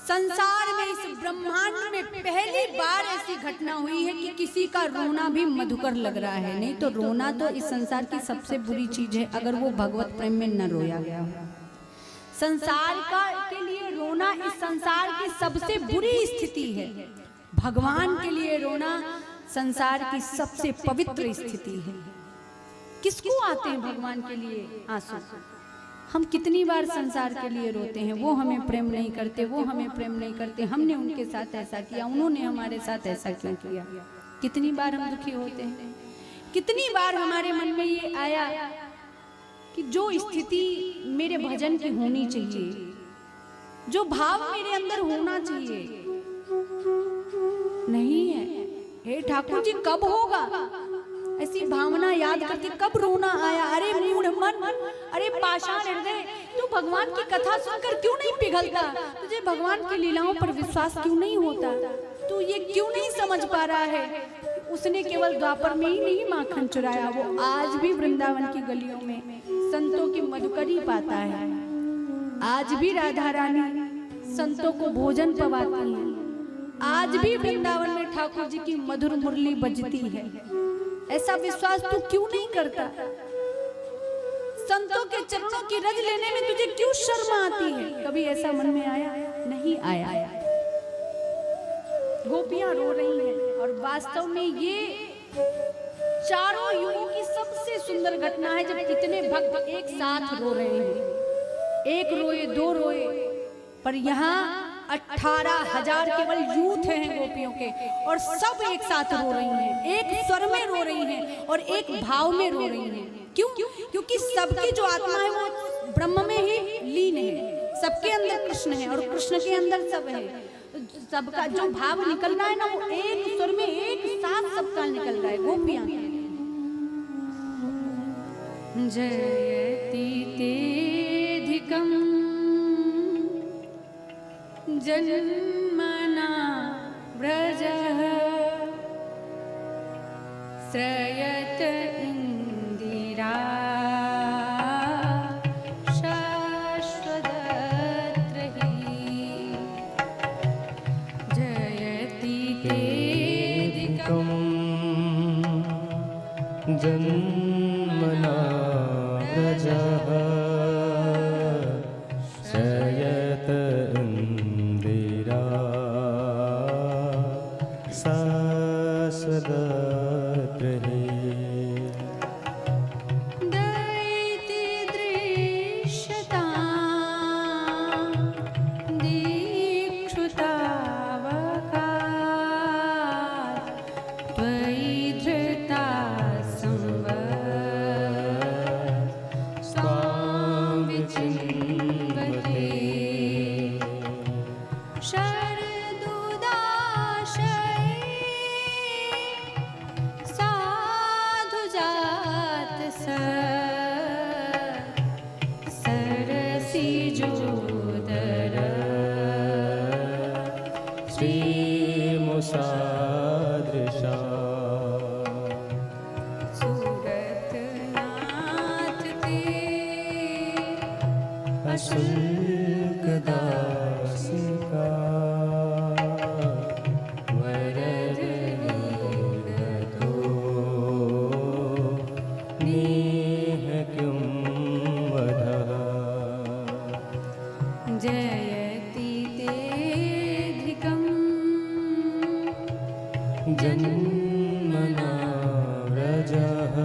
संसार में, इस ब्रह्मांड में पहली बार ऐसी घटना हुई है कि किसी का रोना भी मधुकर लग रहा है। नहीं तो रोना तो इस संसार की सबसे बुरी चीज है, अगर वो भगवत प्रेम में न रोया गया हो। संसार के लिए रोना इस संसार की सबसे बुरी स्थिति है। भगवान के लिए रोना संसार की सबसे पवित्र स्थिति है। किसको आते हैं भगवान के लिए आंसू? हम कितनी बार संसार के लिए रोते हैं, वो हमें प्रेम नहीं करते, वो हमें प्रेम नहीं करते, हमने उनके साथ ऐसा किया, उन्होंने हमारे साथ ऐसा क्यों किया। कितनी बार हम दुखी होते हैं। कितनी बार हमारे मन में ये आया कि जो स्थिति मेरे भजन की होनी चाहिए, जो भाव मेरे अंदर होना चाहिए, नहीं है। हे ठाकुर जी कब होगा? ऐसी भावना याद करके कब रोना आया। अरे मूढ़ मन, अरे पाषाण हृदय, तू भगवान की कथा सुनकर क्यों नहीं पिघलता? तुझे भगवान की लीलाओं पर विश्वास क्यों नहीं होता? तू ये क्यों नहीं समझ पा रहा है? उसने केवल द्वापर में ही नहीं माखन चुराया, वो आज भी वृंदावन की गलियों में संतों की मधुकरी पाता है। आज भी राधा रानी संतों को भोजन पवाती है। आज भी वृंदावन में ठाकुर जी की मधुर मुरली बजती है। ऐसा विश्वास तू क्यों नहीं करता? संतों के चरणों की रज लेने में तुझे क्यों शर्म आती है? कभी ऐसा मन में आया? नहीं आया। गोपियां रो रही हैं और वास्तव में ये चारों युगों की सबसे सुंदर घटना है जब इतने भक्त एक साथ रो रहे हैं। एक रोए, दो रोए, पर यहाँ 18,000 केवल यूथ हैं गोपियों के, और सब एक साथ रो रही हैं, एक स्वर में रो रही हैं और एक भाव में रो रही हैं। क्यों? क्योंकि सबकी जो आत्मा है वो ब्रह्म में ही लीन है। सबके अंदर कृष्ण है और कृष्ण के अंदर सब है। सबका जो भाव निकल रहा है ना, वो एक स्वर में एक साथ सबका निकल रहा है। गोपियां जयति तेधिकम् जन्मना व्रजः श्रयत इंदिरा शाश्वतत्रही जयति तेधिकम् जन्मना व्रजः श्रयत इंदिरा शाश्वतत्रही दैति दृश्यतां दीक्षुतावकात् त्वयि धृता संवत् स्वां विचिन्वते श्रीमुषादृशा सुरतनाथ ते अशुल्कदासिका वरदनीरतो नेह किं वधः जयति तेधिकम् जन्मना व्रजः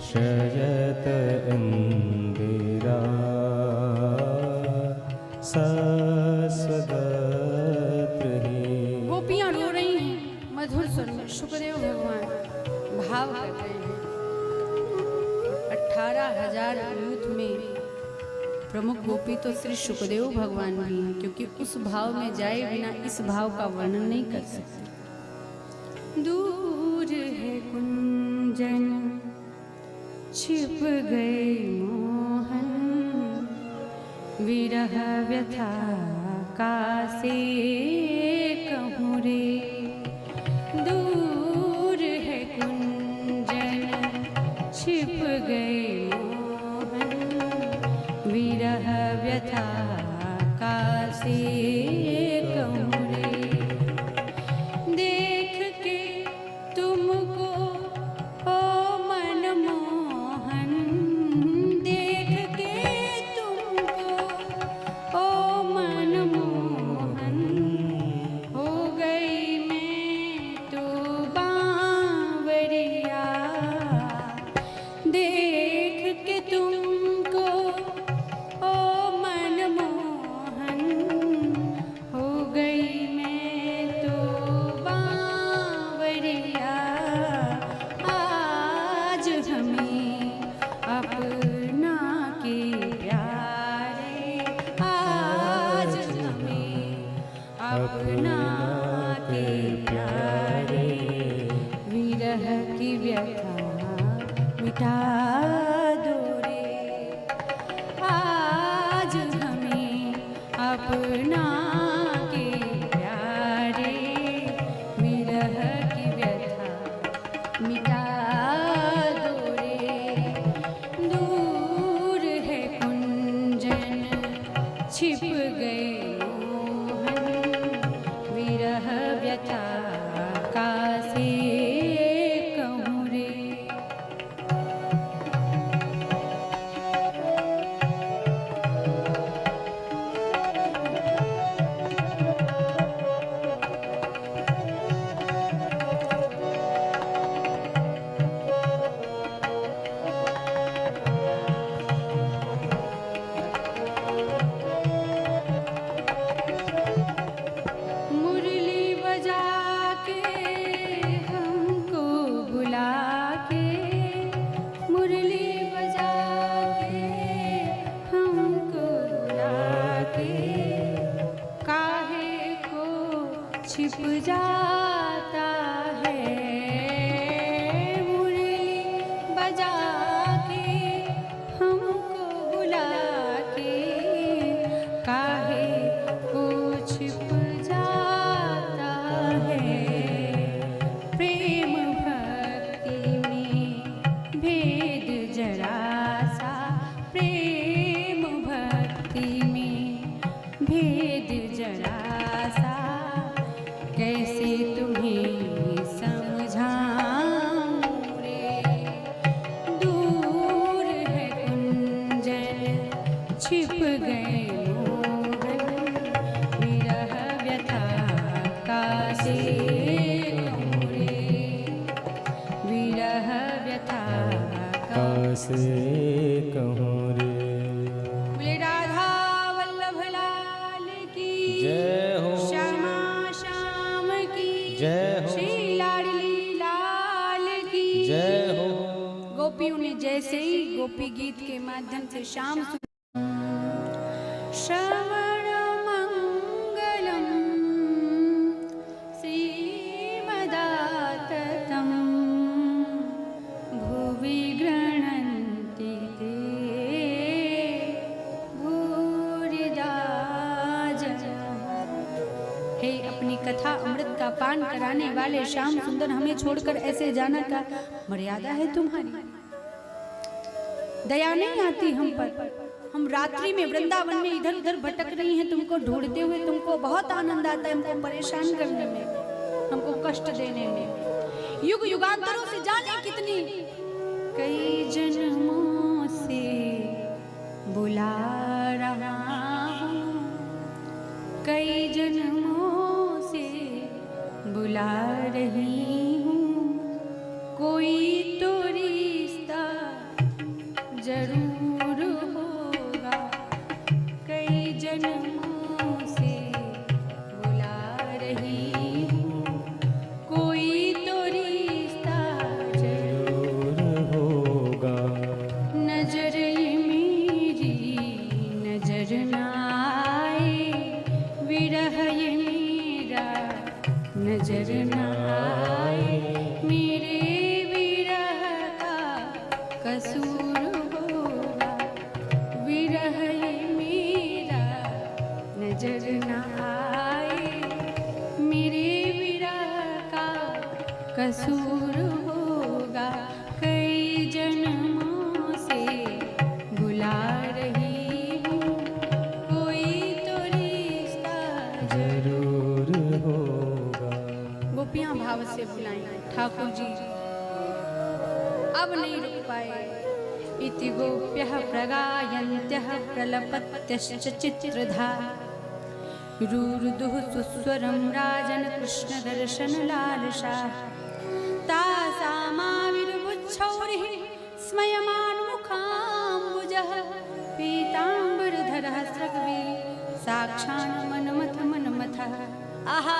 शयत इंदिरा शाश्वतत्रही। गोपियां रो रही हैं मधुर स्वर में। शुक्रदेव भगवान भाव कर रहे हैं। 18,000 यूथ में प्रमुख गोपी तो श्री शुक्रदेव भगवान भी हैं, क्योंकि उस भाव में जाए बिना इस भाव का वर्णन नहीं कर सकते। दूर है कुंजन छिप गए मोहन, विरह व्यथा कासे कहूँ रे। दूर है कुंजन छिप गए मोहन, विरह व्यथा कासे से कहूँ रे। देख के तुमको ओ मनमोहन, देख के तुमको ओ मनमोहन, हो गई मैं तो बावरिया। देख के तुमको ओ मनमोहन, हो गई मैं तो बावरिया। आज हमें अपना के प्यारे, आज हमें अपना के प्यारे, विरह की व्यथा मिटा दो रे। आज हमें अपना के प्यारे, विरह की व्यथा मिटा दो रे। दूर है कुंजन छिप गए मोहन, विरह व्यथा का से कहूँ रे। मुरली बजा के हमको बुला के, मुरली बजा के हमको बुला के, काहे को छिप जाता है। मुरली बजा के हमको बुला के, काहे को छिप जाता है। प्रेम भक्ति में भेद जरा सा, प्रेम भक्ति में भेद जरा सा, कैसे तुम्हें समझाऊं रे। दूर है कुंजन छिप गए मोहन, विरह व्यथा का से कहूँ रे। विरह व्यथा का से कहूँ रे। बोले राधा वल्लभ लाल की जय हो। श्यामा श्याम की जय हो। श्री लाडली लाल की जय हो। गोपियों ने जैसे ही गोपी गीत के माध्यम से श्याम श्रवण मंगलम श्रीमदाततं भुवि गृह्णन्ति ते भूरिदा जनाः। हे अपनी कथा अमृत का पान कराने वाले श्याम सुंदर, हमें छोड़कर ऐसे जाना का मर्यादा है तुम्हारी? दया नहीं आती हम पर? हम रात्रि में वृंदावन में इधर उधर भटक रही हैं, तुमको ढूंढते हुए। तुमको बहुत आनंद आता है हमको परेशान करने में, हमको कष्ट देने में। युग युगांतरों से जाने कितनी कई जन्मों से बुला रहा हूँ, कई जन्मों से बुला रही हूँ। कोई तो रिश्ता जरूर होगा, कई जन्मों से बुला रही हूँ। कोई तो रिश्ता जरूर होगा। नजर ये मेरी नजर ना आए, विरह ये मेरा नजर ना आए। मेरे विरह का कसूर होगा, विरह ये मेरा नजर ना आए। मेरे विरह का कसूर होगा, कई जन्मों से बुला रही हूँ। कोई तो रिश्ता जरूर होगा। गोपियां भाव से बुलाएं, ठाकुर जी अब नहीं रुक पाए। इति गोप्यः प्रगायन्त्यः प्रलपत्यश्च चित्रधा रुरुदुः सुस्वरं राजन् कृष्णदर्शनलालसा तासामाविर्बुच्छौरिः स्मयमानमुखाम्बुजः पीताम्बरधरः स्रग्वी साक्षान् मनमथ मनमथः आहा।